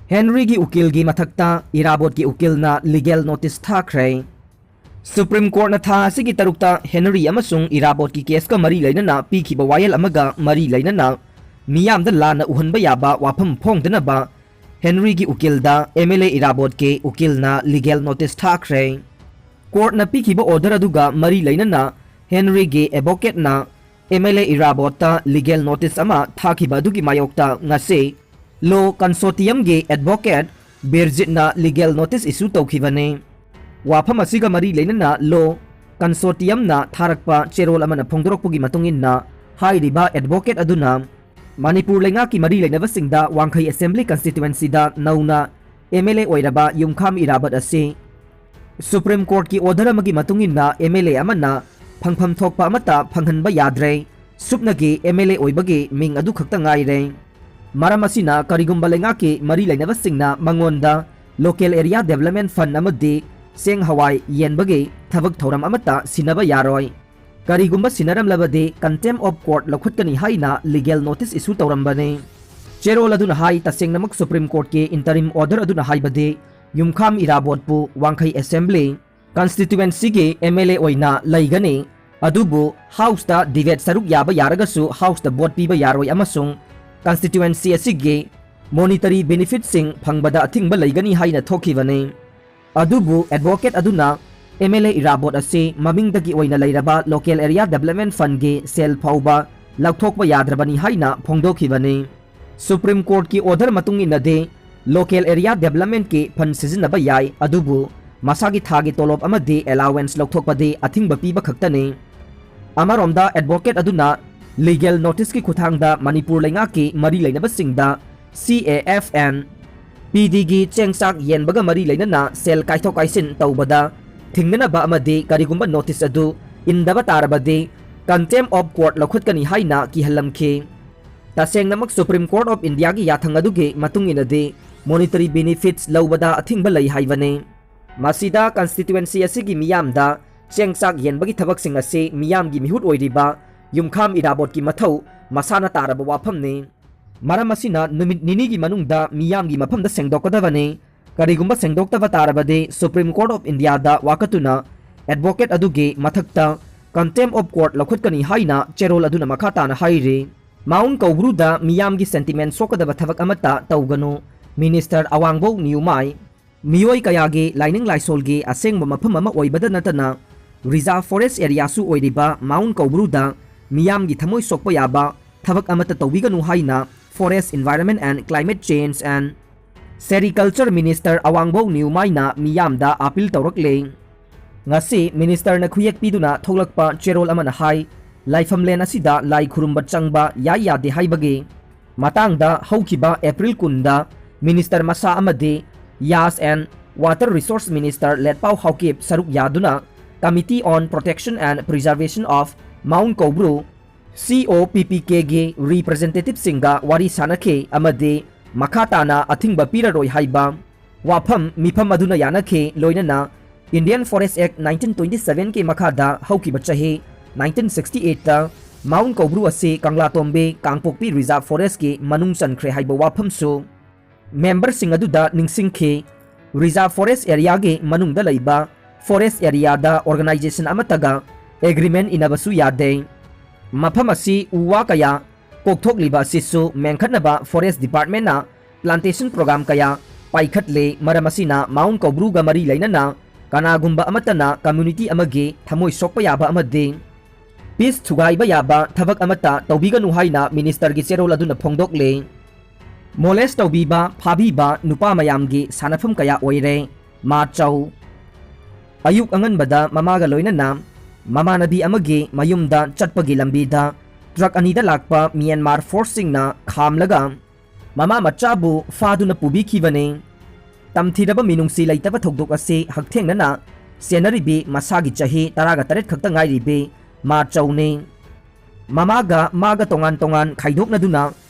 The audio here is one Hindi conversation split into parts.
हेनरी की उकिल की मथक्ता इराबोट की उकिल ना लीगल नोटिस थाखरे। सुप्रीम कोर्ट ना था की तरुकता हेनरी अमसुंग इराबोट की केस का मरी लेना पीखिबा वायल अमगा मरी लेना मियामदा लाना उहनबा याबा वाफम फोंगदनबा हेनरी की उकिल दा एमएलए इराबोट के उकिल ना लीगल नोटिस थाखरे। कोर्ट ना पीखिबा ऑर्डर अदुगा मरी लेना हेनरी के एडवोकेट ना एमएलए इराबोट ता लीगल नोटिस अमा थाखिबा अदुगी मायोक्ता ngase लो कंसोर्टियम के एडवोकेट बिरजित ना लीगल नोटिस इशू तौखिबने। वाफम असिगा मरी लेना लो कंसोर्टियम ना थारकपा चेरोल अमना फोंदोरकपुगी मतुंगिन्ना हाइरिबा एडवोकेट अदुना मणिपुर लेंगा की मरी लेनबसिंगदा वांखई असेंबली कंस्टिट्युएंसी दा नौना एमएलए ओइरबा युमखाम इराबत असे सुप्रीम कोर्ट की ऑर्डर अमगी मतुंगिन्ना एमएलए अमना फंगफम थोकपा अमता फंगहनबा याद्रे सुपनगी एमएलए ओइबगी मिंग अदु खक्ता ngaire मरम असिना करिगुम्बा लेंगा की मरी लेनबसिंगना मंगोंदा लोकल एरिया डेवलपमेंट फंड अमदी सेंग हवाई येनबगी थबक थौरम अमता सिनबा यारोय करिगुम्बा सिनरम लबदे कंटेम्प ऑफ कोर्ट लखुतकनी हाइना लीगल नोटिस इशू तौरंबने। चेरोल अदुना हाई तसेंगनमक सुप्रीम कोर्ट के इंटरिम ऑर्डर अदुना हाइबदे युमखाम इराबोटपु वांखई असेंबली कंस्टिट्युएंसी के एमएलए ओइना लैगने अदुबु हाउस दा डिबेट सरुक याबा यारगसु हाउस दा वोट पीबा यारोय अमसुंग कंस्टिट्युएंसी असिगे मॉनिटरी बेनिफिट सिंग फंगबदा अथिंगबा लैगनी हाइना थोखिबने। अदुबु एडवोकेट अदुना एमएलए इराबोट असे ममिंगदगी ओइना लैरबा लोकल एरिया डेवलपमेंट फंड के सेल फाउबा लौथोकबा याद्रबनी हाइना फोंदोखिबने। सुप्रीम कोर्ट की ऑर्डर मतुंगिनदे लोकल एरिया डेवलपमेंट के फंड सिजनबा याय अदुबु मसागी थागी तोलोब अमदे अलाउंस लौथोकबदे अथिंगबा पीबा खक्तने। अमरोमदा एडवोकेट अदुना लीगल नोटिस की खुथांगदा मणिपुर लेंगा की मरी लेनबसिंगदा CAFN PD की चेंगसाक येनबगा मरी लेनना सेल काइथो काइसिन तौबदा थिंगनबा अमदे करिगुम्बा नोटिस अदु इंदबा तारबदे कंटेम्प ऑफ कोर्ट लखुतकनी हाइना किहलमखे। तसेंगनमक सुप्रीम कोर्ट ऑफ इंडिया की याथंग अदुगे मतुंगिनदे मॉनिटरी बेनिफिट्स लौबदा अथिंगबा लई हाइबने। मसिदा कंस्टिट्युएंसी असिगी मियामदा चेंगसाक येनबगी थबकसिंग असे मियामगी मिहुत ओइरिबा युमखाम इराबोट की मथौ मसाना तारबा वाफमने। मरम असिना नुमित निनी की मनुंगदा मियामगी मफमदा सेंगदोकदबने करिगुम्बा सेंगदोकतबा तारबदे सुप्रीम कोर्ट ऑफ इंडिया दा वाकतुना एडवोकेट अदुगे मथक्ता कंटेम्प ऑफ कोर्ट लखुतकनी हाइना चेरोल अदुना मखाताना हाइरे माउंट कौब्रुदा मियामगी सेंटिमेंट सोकदबा थबक अमता तौगनो मिनिस्टर अवांगबो न्यूमाई मियोई कयागे लाइनिंग लाइसोलगे असेंगबा मफम अमा ओइबदा नतना रिजर्व फॉरेस्ट एरिया सु ओइरिबा माउंट कौब्रुदा मियामगी थमोय सोकपा याबा थबक अमता तौबिगनु हाइना forest environment and climate change and sericulture minister Awangbow न्यूमाइना मियामदा अपील तौरकले। ngasi मिनिस्टर न खुयक पीदुना थोलकपा चेरोल अमना हाई लाइफमलेन असिदा लाई खुरुम्बा चंगबा याई यादे हाइबगे मातांगदा हौखिबा एप्रिल कुंदा मिनिस्टर मसा अमदे यास and water resource minister Letpao Haokip सरुक यादुना committee on protection and preservation of Mount Koubru COPPK गे रिप्रेजेंटेटिव सिंगा वारी सानखे अमदे मखाताना अथिंगबा पीररोय हाइबा वाफम मिफम अदुना यानखे लोइनना इंडियन फॉरेस्ट एक्ट 1927 के मखादा हौकिबा चहे 1968 ता माउंट कौब्रू असे कांगला तोम्बे कांगपोकपी रिजर्व फॉरेस्ट के मनुंग चनख्रे हाइबा वाफमसु मेंबर सिंग अदुदा निंगसिंखे रिजर्व फॉरेस्ट एरिया के मनुंगदा लैबा फॉरेस्ट एरिया दा ऑर्गेनाइजेशन अमतगा एग्रीमेंट इनबसु यादे मफम असी उवा कया कोकथोकलिबा सिसु मेंखनबा फॉरेस्ट डिपार्टमेंट ना प्लांटेशन प्रोग्राम कया पाइखटले मरम असिना माउंट कौब्रू गा मरी लेनना कनागुम्बा अमतना कम्युनिटी अमगे थमोय सोकपा याबा अमदे पीस थुगाइबा याबा थबक अमता तौबिगनु हाइना मिनिस्टर की चेरोल अदुना फोंदोकले। मोलेस तौबीबा फाबीबा नुपा मयामगी सानफम कया ओइरे मा चौ अयुक अंगनबदा ममागा लोइनना ममानबी अमगे मयुमदा चटपगी लंबीदा ट्रक अनीदा लाकपा म्यांमार फोर्सिंगना खामलगा ममा मचाबु फादुना पुबीखिबने। तमथिरबा मिनुंगसी लैतबा थौदोक असे हकथेंगना सेनरिबी मसागी चही 13 खक्ता ngairibe मा चौने ममागा मागा तोंगान तोंगान खाइदोकनदुना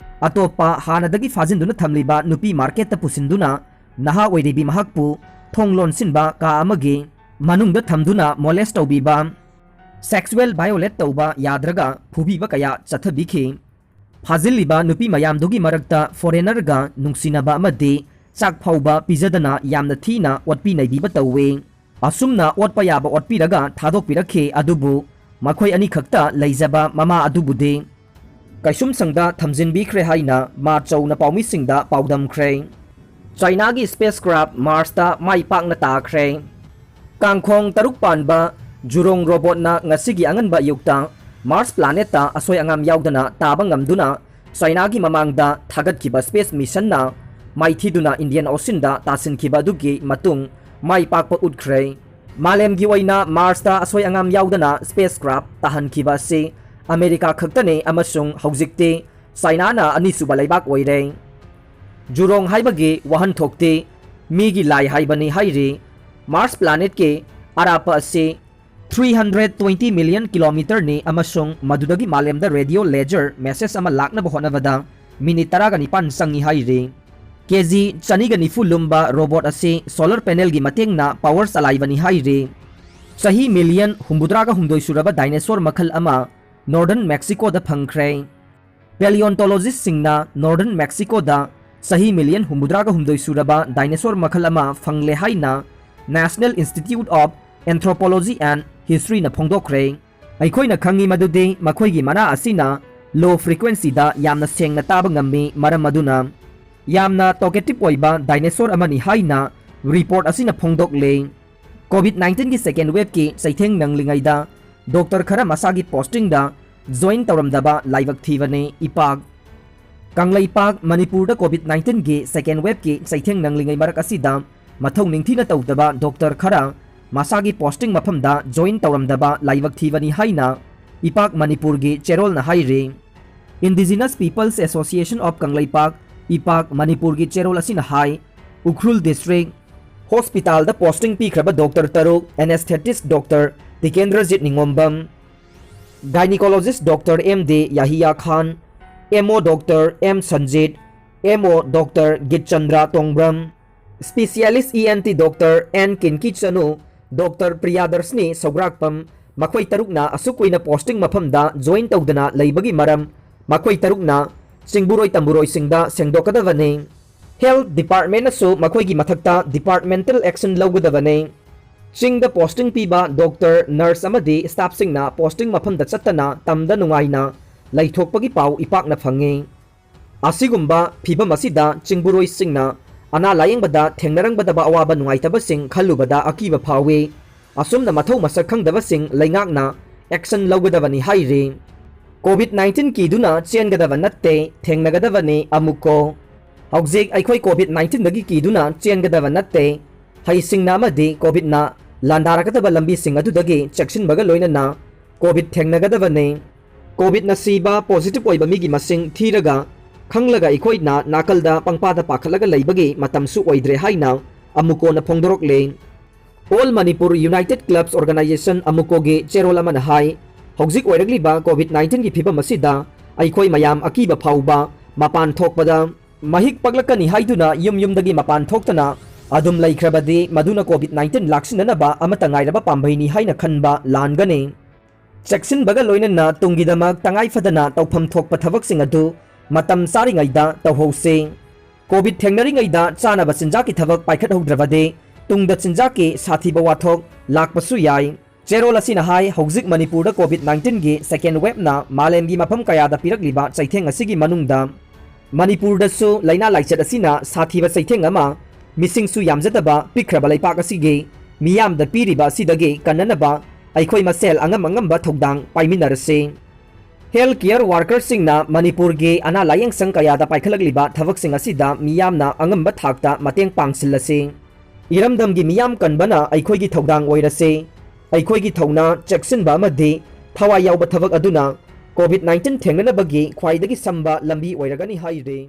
अतोपा हानादगी फाजिनदुना थमलिबा नुपी मार्केट पुसिंदुना नहा ओइरिबी महकपु थोंगलोनसिनबा का अमगे मनुंगदा थमदुना मोलेस्ट तौबीबा सेक्सुअल वायोलेट तौबा याद्रगा फुबीबा कया चथबिखे फाजिलिबा नुपी मयामदुगी मरक्ता फॉरेनरगा नुंगसिनबा अमदे ꯆꯥꯛ ꯐꯥꯎꯕ ꯄꯤꯖꯗꯅ ꯌꯥꯝꯅ ꯊꯤꯅ ꯑꯣꯠꯄꯤ ꯅꯩꯕꯤꯕ ꯇꯧꯋꯤ꯫ ꯑꯁꯨꯝꯅ ꯑꯣꯠꯄ ꯌꯥꯕ ꯑꯣꯠꯄꯤꯔꯒ ꯊꯥꯗꯣꯛꯄꯤꯔꯛꯈꯤ ꯑꯗꯨꯕꯨ ꯃꯈꯣꯏ ꯑꯅꯤꯈꯛꯇ ꯂꯩꯖꯕ ꯃꯃꯥ ꯑꯗꯨꯕꯨꯗꯤ ꯀꯩꯁꯨꯝꯁꯪꯗ ꯊꯝꯖꯤꯟꯕꯤꯈ꯭ꯔꯦ ꯍꯥꯏꯅ ꯃꯥ ꯆꯧꯅ ꯄꯥꯎꯃꯤꯁꯤꯡꯗ ꯄꯥꯎꯗꯝꯈ꯭ꯔꯦ꯫ ꯆꯥꯏꯅꯥꯒꯤ ꯁ꯭ꯄꯦꯁ ꯀ꯭ꯔꯥꯐ ꯃꯥꯔꯁꯇ ꯃꯥꯏ ꯄꯥꯛꯅ ꯇꯥꯈ꯭ꯔꯦ꯫ ꯀꯥꯡꯈꯣꯡ 6 ꯄꯥꯟꯕ ꯖꯨꯔꯣꯡ ꯔꯣꯕꯣꯠꯅ ꯉꯁꯤꯒꯤ ꯑꯉꯟꯕ ꯑꯌꯨꯛꯇ ꯃꯥꯔꯁ ꯄ꯭ꯂꯥꯅꯦꯠꯇ ꯑꯁꯣꯏ ꯑꯉꯥꯝ ꯌꯥꯎꯗꯅ ꯇꯥꯕ ꯉꯝꯗꯨꯅ ꯆꯥꯏꯅꯥꯒꯤ ꯃꯃꯥꯡꯗ ꯊꯥꯒꯠꯈꯤꯕ ꯁ꯭ꯄꯦꯁ ꯃꯤꯁꯟꯅ ꯃꯥꯏꯊꯤꯗꯨꯅ ꯏꯟꯗꯤꯌꯟ ꯑꯣꯁꯤꯟꯗ ꯇꯥꯁꯤꯟꯈꯤꯕ ꯑꯗꯨꯒꯤ ꯃꯇꯨꯡ ꯃꯥꯏ ꯄꯥꯛꯄ ꯎꯠꯈ꯭ꯔꯦ꯫ ꯃꯥꯂꯦꯝꯒꯤ ꯑꯣꯏꯅ ꯃꯥꯔꯁꯇ ꯑꯁꯣꯏ ꯑꯉꯥꯝ ꯌꯥꯎꯗꯅ ꯁ꯭ꯄꯦꯁ ꯀ꯭ꯔꯥꯐ ꯇꯥꯍꯟꯈꯤꯕ ꯑꯁꯤ ꯑꯃꯦꯔꯤꯀꯥ ꯈꯛꯇꯅꯤ ꯑꯃꯁꯨꯡ ꯍꯧꯖꯤꯛꯇꯤ ꯆꯥꯏꯅꯥꯅ ꯑꯅꯤꯁꯨꯕ ꯂꯩꯕꯥꯛ ꯑꯣꯏꯔꯦ꯫ ꯖꯨꯔꯣꯡ ꯍꯥꯏꯕꯒꯤ ꯋꯥꯍꯟꯊꯣꯛꯇꯤ ꯃꯤꯒꯤ ꯂꯥꯏ ꯍꯥꯏꯕꯅꯤ ꯍꯥꯏꯔꯤ꯫ ꯃꯥꯔꯁ ꯄ꯭ꯂꯥꯅꯦꯠꯀꯤ ꯑꯔꯥꯞꯄ ꯑꯁꯤ 320 ꯃꯤꯂꯤꯌꯟ ꯀꯤꯂꯣꯃꯤꯇꯔꯅꯤ ꯑꯃꯁꯨꯡ ꯃꯗꯨꯗꯒꯤ ꯃꯥꯂꯦꯝꯗ ꯔꯦꯗꯤꯑꯣ ꯂꯦꯖꯔ ꯃꯦꯁꯦꯖ ꯑꯃ ꯂꯥꯛꯅꯕ ꯍꯣꯠꯅꯕꯗ ꯃꯤꯅꯤꯠ 19 ꯆꯪꯏ ꯍꯥꯏꯔꯤ꯫ ꯀꯦꯖꯤ 290 ꯂꯨꯝꯕ ꯔꯣꯕꯣꯠ ꯑꯁꯤ ꯁꯣꯂꯔ ꯄꯦꯅꯦꯜꯒꯤ ꯃꯇꯦꯡꯅ ꯄꯥꯋꯔ ꯆꯂꯥꯏꯕꯅꯤ ꯍꯥꯏꯔꯤ꯫ ꯆꯍꯤ ꯃꯤꯂꯤꯌꯟ 68 ꯁꯨꯔꯕ ꯗꯥꯏꯅꯣꯁꯣꯔ ꯃꯈꯜ ꯑꯃ ꯅꯣꯔꯗꯔꯟ ꯃꯦꯛꯁꯤꯀꯣꯗ ꯐꯪꯈ꯭ꯔꯦ꯫ ꯄꯦꯂꯤꯑꯣꯟꯇꯣꯂꯣꯖꯤꯁꯁꯤꯡꯅ ꯅꯣꯔꯗꯔꯟ ꯃꯦꯛꯁꯤꯀꯣꯗ ꯆꯍꯤ ꯃꯤꯂꯤꯌꯟ 68 ꯁꯨꯔꯕ ꯗꯥꯏꯅꯣꯁꯣꯔ ꯃꯈꯜ ꯑꯃ ꯐꯪꯂꯦ ꯍꯥꯏꯅ ꯅꯦꯁꯅꯦꯜ ꯏꯟꯁꯇꯤꯇ꯭ꯌꯨꯠ ꯑꯣꯐ ꯑꯦꯟꯊ꯭ꯔꯣꯄꯣꯂꯣꯖꯤ ꯑꯦꯟड ꯍꯤꯁꯇ꯭ꯔꯤꯅ ꯐꯣꯡꯗꯣꯛꯈ꯭ꯔꯦ꯫ ꯑꯩꯈꯣꯏꯅ ꯈꯪꯉꯤ ꯃꯗꯨꯗꯤ ꯃꯈꯣꯏꯒꯤ ꯃꯅꯥ ꯑꯁꯤꯅ ꯂꯣ ꯐ꯭ꯔꯤꯀ꯭ꯋꯦꯟꯁꯤꯗ ꯌꯥꯝꯅ ꯁꯦꯡꯅ ꯇꯥꯕ ꯉꯝꯃꯤ ꯃꯔꯝ ꯑꯗꯨꯅ ꯌꯥꯝꯅ ꯇꯣꯀꯦꯇꯤꯞ ꯑꯣꯏꯕ ꯗꯥꯏꯅꯣꯁꯣꯔ ꯑꯃꯅꯤ ꯍꯥꯏꯅ ꯔꯤꯄꯣꯔꯠ ꯑꯁꯤꯅ ꯐꯣꯡꯗꯣꯛꯂꯦ꯫ ꯀꯣꯚꯤꯗ-19ꯒꯤ ꯁꯦꯀꯦꯟ ꯋꯦꯕꯀꯤ ꯆꯩꯊꯦꯡ ꯅꯪꯂꯤꯉꯩꯗ ꯗꯣꯛꯇꯔ ꯈꯔ ꯃꯁꯥꯒꯤ ꯄꯣꯁꯇꯤꯡꯗ ꯖꯣꯏꯟ ꯇꯧꯔꯝꯗꯕ ꯂꯥꯏꯕꯛ ꯊꯤꯕꯅꯤ꯫ ꯏꯄꯥꯛ ꯀꯪꯂꯩꯄꯥꯛ ꯃꯅꯤꯄꯨꯔꯗ ꯀꯣꯚꯤꯗ-19ꯒꯤ ꯁꯦꯀꯦꯟ ꯋꯦꯕꯀꯤ ꯆꯩꯊꯦꯡ ꯅꯪꯂꯤꯉꯩ ꯃꯔꯛ ꯑꯁꯤꯗ ꯃꯊꯧ ꯅꯤꯡꯊꯤꯅ ꯇꯧꯗꯕ ꯗꯣꯛꯇꯔ ꯈꯔ ꯃꯁꯥꯒꯤ ꯄꯣꯁꯇꯤꯡ ꯃꯐꯝꯗ ꯖꯣꯏꯟ ꯇꯧꯔꯝꯗꯕ ꯂꯥꯏꯕꯛ ꯊꯤꯕꯅꯤ ꯍꯥꯏꯅ ꯏꯄꯥꯛ ꯃꯅꯤꯄꯨꯔꯒꯤ ꯆꯦꯔꯣꯜꯅ ꯍꯥꯏꯔꯤ꯫ Indigenous peoples association of Kangleipak ꯏꯄꯥꯛ ꯃꯅꯤꯄꯨꯔꯒꯤ ꯆꯦꯔꯣꯜ ꯑꯁꯤꯅ ꯍꯥꯏ ꯎꯈ꯭ꯔꯨꯜ ꯗꯤꯁꯇ꯭ꯔꯤꯛ ꯍꯣꯁꯄꯤꯇꯥꯜꯗ ꯄꯣꯁꯇꯤꯡ ꯄꯤꯈ꯭ꯔꯕ doctor 6 anaesthetist doctor Tikendrajit Ningombam, gynaecologist doctor MD Yahiya Khan, MO doctor M Sanjit, MO doctor Gitchandra Tongbram, specialist ENT doctor N Kinki Chanu, doctor Priyadarshini Sougrakpam ꯃꯈꯣꯏ 6ꯅ ꯑꯁꯨꯛ ꯀꯨꯏꯅ ꯄꯣꯁꯇꯤꯡ ꯃꯐꯝꯗ ꯖꯣꯏꯟ ꯇꯧꯗꯅ ꯂꯩꯕꯒꯤ ꯃꯔꯝ ꯃꯈꯣꯏ 6ꯅ ꯆꯤꯡꯕꯨꯔꯣꯏ ꯇꯝꯕꯨꯔꯣꯏꯁꯤꯡꯗ ꯁꯦꯡꯗꯣꯛꯀꯗꯕꯅꯤ꯫ ꯍꯦꯜꯊ ꯗꯤꯄꯥꯔꯠꯃꯦꯟꯠꯅꯁꯨ ꯃꯈꯣꯏꯒꯤ ꯃꯊꯛꯇ ꯗꯤꯄꯥꯔꯠꯃꯦꯟꯇꯦꯜ ꯑꯦꯛꯁꯟ ꯂꯧꯒꯗꯕꯅꯤ꯫ ꯆꯤꯡꯗ ꯄꯣꯁꯇꯤꯡ ꯄꯤꯕ ꯗꯣꯛꯇꯔ, ꯅꯔꯁ ꯑꯃꯗꯤ ꯁ꯭ꯇꯥꯐꯁꯤꯡꯅ ꯄꯣꯁꯇꯤꯡ ꯃꯐꯝꯗ ꯆꯠꯇꯅ ꯇꯝꯗ ꯅꯨꯡꯉꯥꯏꯅ ꯂꯩꯊꯣꯛꯄꯒꯤ ꯄꯥꯎ ꯏꯄꯥꯛꯅ ꯐꯪꯏ꯫ ꯑꯁꯤꯒꯨꯝꯕ ꯐꯤꯚꯝ ꯑꯁꯤꯗ ꯆꯤꯡꯕꯨꯔꯣꯏꯁꯤꯡꯅ ꯑꯅꯥ ꯂꯥꯌꯦꯡꯕꯗ ꯊꯦꯡꯅꯔꯝꯒꯗꯕ ꯑꯋꯥꯕ ꯅꯨꯡꯉꯥꯏꯇꯕꯁꯤꯡ ꯈꯜꯂꯨꯕꯗ ꯑꯀꯤꯕ ꯐꯥꯎꯏ꯫ ꯑꯁꯨꯝꯅ ꯃꯊꯧ ꯃꯁꯛ ꯈꯪꯗꯕꯁꯤꯡ ꯂꯩꯉꯥꯛꯅ ꯑꯦꯛꯁꯟ ꯂꯧꯒꯗꯕꯅꯤ ꯍꯥꯏꯔꯤ꯫ ꯀꯣꯚꯤꯗ-19 ꯀꯤꯗꯨꯅ ꯆꯦꯟꯒꯗꯕ ꯅꯠꯇꯦ ꯊꯦꯡꯅꯒꯗꯕꯅꯤ ꯑꯃꯨꯛꯀꯣ꯫ ꯍꯧꯖꯤꯛ ꯑꯩꯈꯣꯏ ꯀꯣꯚꯤꯗ-19ꯗꯒꯤ ꯀꯤꯗꯨꯅ ꯆꯦꯟꯒꯗꯕ ꯅꯠꯇꯦ ꯍꯩꯁꯤꯡꯅ ꯑꯃꯗꯤ ꯀꯣꯚꯤꯗꯅ ꯂꯥꯟꯗꯥꯔꯛꯀꯗꯕ ꯂꯝꯕꯤꯁꯤꯡ ꯑꯗꯨꯗꯒꯤ ꯆꯦꯛꯁꯤꯟꯕꯒ ꯂꯣꯏꯅꯅ ꯀꯣꯚꯤꯗ ꯊꯦꯡꯅꯒꯗꯕꯅꯤ꯫ ꯀꯣꯚꯤꯗꯅ ꯁꯤꯕ ꯄꯣꯖꯤꯇꯤꯚ ꯑꯣꯏꯕ ꯃꯤꯒꯤ ꯃꯁꯤꯡ ꯊꯤꯔꯒ ꯈꯪꯂꯒ ꯑꯩꯈꯣꯏꯅ ꯅꯥꯀꯜꯗ ꯄꯪꯄꯥꯗ ꯄꯥꯈꯠꯂꯒ ꯂꯩꯕꯒꯤ ꯃꯇꯝꯁꯨ ꯑꯣꯏꯗ꯭ꯔꯦ ꯍꯥꯏꯅ ꯑꯃꯨꯀꯣꯅ ꯐꯣꯡꯗꯣꯔꯛꯂꯦ꯫ ꯑꯣꯜ ꯃꯅꯤꯄꯨꯔ ꯌꯨꯅꯥꯏꯇꯦꯗ ꯀ꯭ꯂꯕꯁ ꯑꯣꯔꯒꯅꯥꯏꯖꯦꯁꯟ ꯑꯃꯨꯀꯣꯒꯤ ꯆꯦꯔꯣꯜ ꯑꯃꯅ ꯍꯥꯏ ꯍꯧꯖꯤꯛ ꯑꯣꯏꯔꯛꯂꯤꯕ ꯀꯣꯚꯤꯗ-19ꯒꯤ ꯐꯤꯚꯝ ꯑꯁꯤꯗ ꯑꯩꯈꯣꯏ ꯃꯌꯥꯝ ꯑꯀꯤꯕ ꯐꯥꯎꯕ ꯃꯄꯥꯟ ꯊꯣꯛꯄꯗ ꯃꯍꯤꯛ ꯄꯛꯂꯛꯀꯅꯤ ꯍꯥꯏꯗꯨꯅ ꯌꯨꯝꯗꯒꯤ ꯃꯄꯥꯟ ꯊꯣꯛꯇꯅ ꯑꯗꯨꯝ ꯂꯩꯈ꯭ꯔꯕꯗꯤ ꯃꯗꯨꯅ ꯀꯣꯚꯤꯗ-19 ꯂꯥꯛꯁꯤꯟꯅꯅꯕ ꯑꯃꯠꯇ ꯉꯥꯏꯔꯕ ꯄꯥꯝꯕꯩꯅꯤ ꯍꯥꯏꯅ ꯈꯟꯕ ꯂꯥꯟꯒꯅꯤ꯫ ꯆꯦꯛꯁꯤꯟꯕꯒ ꯂꯣꯏꯅꯅ ꯇꯨꯡꯒꯤꯗꯃꯛ ꯇꯉꯥꯏꯐꯗꯅ ꯇꯧꯐꯝ ꯊꯣꯛꯄ ꯊꯕꯛꯁꯤꯡ ꯑꯗꯨ ꯃꯇꯝ ꯆꯥꯔꯤꯉꯩꯗ ꯇꯧꯍꯧꯁꯤ꯫ ꯀꯣꯚꯤꯗ ꯊꯦꯡꯅꯔꯤꯉꯩꯗ ꯆꯥꯅꯕ ꯆꯤꯟꯖꯥꯛꯀꯤ ꯊꯕꯛ ꯄꯥꯏꯈꯠꯍꯧꯗ꯭ꯔꯕꯗꯤ ꯇꯨꯡꯗ ꯆꯤꯟꯖꯥꯛꯀꯤ ꯁꯥꯊꯤꯕ ꯋꯥꯊꯣꯛ ꯂꯥꯛꯄꯁꯨ ꯌꯥꯏ꯫ ꯆꯦꯔꯣꯜ ꯑꯁꯤꯅ ꯍꯥꯏ ꯍꯧꯖꯤꯛ ꯃꯅꯤꯄꯨꯔꯗ ꯀꯣꯚꯤꯗ-19ꯒꯤ ꯁꯦꯀꯦꯟ ꯋꯦꯕꯅ ꯃꯥꯂꯦꯝꯒꯤ ꯃꯐꯝ ꯀꯌꯥꯗ ꯄꯤꯔꯛꯂꯤꯕ ꯆꯩꯊꯦꯡ ꯑꯁꯤꯒꯤ ꯃꯅꯨꯡꯗ ꯃꯅꯤꯄꯨꯔꯗꯁꯨ ꯂꯩꯅꯥ ꯂꯥꯏꯆꯠ ꯑꯁꯤꯅ ꯁꯥꯊꯤꯕ ꯆꯩꯊꯦꯡ ꯑꯃ ꯃꯤꯁꯤꯡꯁꯨ ꯌꯥꯝꯖꯗꯕ ꯄꯤꯛꯈ꯭ꯔꯕ ꯂꯩꯄꯥꯛ ꯑꯁꯤꯒꯤ ꯃꯤꯌꯥꯝꯗ ꯄꯤꯔꯤꯕ ꯑꯁꯤꯗꯒꯤ ꯀꯟꯅꯅꯕ ꯑꯩꯈꯣꯏ ꯃꯁꯦꯜ ꯑꯉꯝꯕ ꯊꯧꯗꯥꯡ ꯄꯥꯏꯃꯤꯟꯅꯔꯁꯤ꯫ ꯍꯦꯜꯊ ꯀꯦꯌꯔ ꯋꯥꯔꯀꯔꯁꯤꯡꯅ ꯃꯅꯤꯄꯨꯔꯒꯤ ꯑꯅꯥ ꯂꯥꯌꯦꯡꯁꯪ ꯀꯌꯥꯗ ꯄꯥꯏꯈꯠꯂꯛꯂꯤꯕ ꯊꯕꯛꯁꯤꯡ ꯑꯁꯤꯗ ꯃꯤꯌꯥꯝꯅ ꯑꯉꯝꯕ ꯊꯥꯛꯇ ꯃꯇꯦꯡ ꯄꯥꯡꯁꯤꯜꯂꯁꯤ꯫ ꯏꯔꯝꯗꯝꯒꯤ ꯃꯤꯌꯥꯝ ꯀꯟꯕꯅ ꯑꯩꯈꯣꯏꯒꯤ ꯊꯧꯗꯥꯡ ꯑꯣꯏꯔꯁꯤ꯫ ꯑꯩꯈꯣꯏꯒꯤ ꯊꯧꯅꯥ ꯆꯦꯛꯁꯤꯟꯕ ꯑꯃꯗꯤ ꯊꯋꯥꯏ ꯌꯥꯎꯕ ꯊꯕꯛ ꯑꯗꯨꯅ ꯀꯣꯚꯤꯗ-19 ꯊꯦꯡꯅꯅꯕꯒꯤ ꯈ꯭ꯋꯥꯏꯗꯒꯤ ꯁꯝꯕ ꯂꯝꯕꯤ ꯑꯣꯏꯔꯒꯅꯤ ꯍꯥꯏꯔꯤ꯫